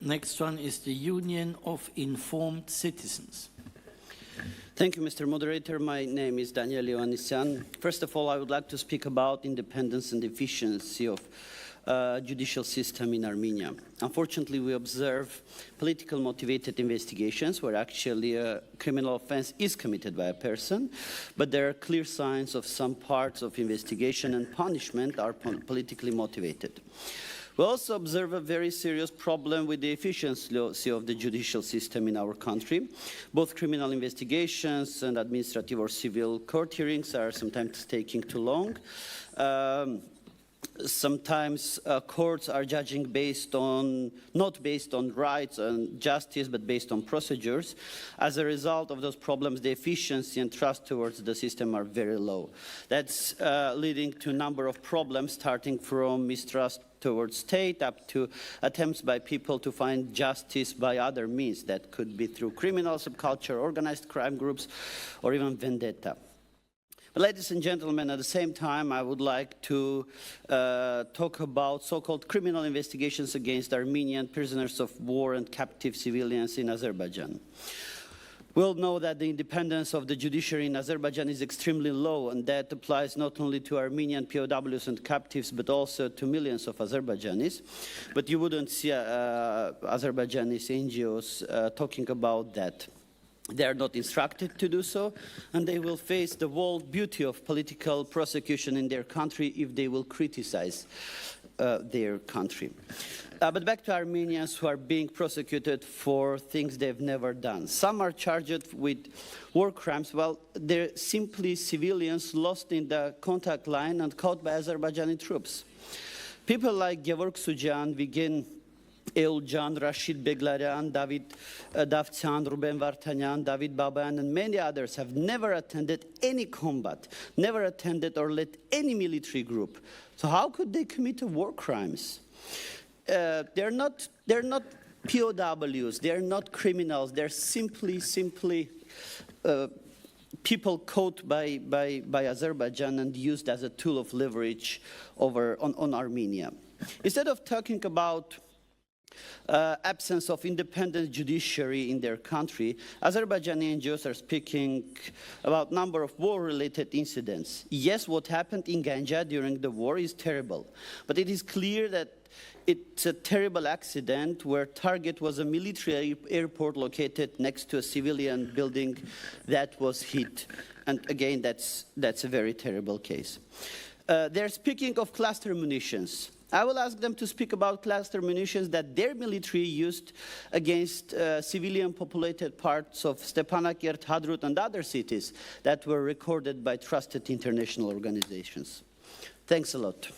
Next one is the Union of Informed Citizens. Thank you, Mr. Moderator. My name is Daniel Ioannisyane. First of all, I would like to speak about independence and efficiency of judicial system in Armenia. Unfortunately, we observe politically motivated investigations where actually a criminal offense is committed by a person, but there are clear signs of some parts of investigation and punishment are politically motivated. We also observe a very serious problem with the efficiency of the judicial system in our country. Both criminal investigations and administrative or civil court hearings are sometimes taking too long. Sometimes courts are judging not based on rights and justice, but based on procedures. As a result of those problems, the efficiency and trust towards the system are very low. That's leading to a number of problems, starting from mistrust towards state up to attempts by people to find justice by other means. That could be through criminal subculture, organized crime groups, or even vendetta. But ladies and gentlemen, at the same time, I would like to talk about so-called criminal investigations against Armenian prisoners of war and captive civilians in Azerbaijan. We all know that the independence of the judiciary in Azerbaijan is extremely low, and that applies not only to Armenian POWs and captives, but also to millions of Azerbaijanis. But you wouldn't see Azerbaijani NGOs talking about that. They are not instructed to do so, and they will face the whole beauty of political prosecution in their country if they will criticize their country. But back to Armenians who are being prosecuted for things they've never done. Some are charged with war crimes. Well, they're simply civilians lost in the contact line and caught by Azerbaijani troops. People like Gevorg Sujan, Vigen Euljan, Rashid Beglaryan, David Davtyan, Ruben Vartanyan, David Babayan, and many others have never attended any combat, never attended or led any military group. So how could they commit war crimes? They're not POWs, they're not criminals, they're simply people caught by Azerbaijan and used as a tool of leverage on Armenia. Instead of talking about absence of independent judiciary in their country, Azerbaijani NGOs are speaking about number of war-related incidents. Yes, what happened in Ganja during the war is terrible, but it is clear that it's a terrible accident where target was a military airport located next to a civilian building that was hit. And again, that's a very terrible case. They're speaking of cluster munitions. I will ask them to speak about cluster munitions that their military used against civilian populated parts of Stepanakert, Hadrut, and other cities that were recorded by trusted international organizations. Thanks a lot.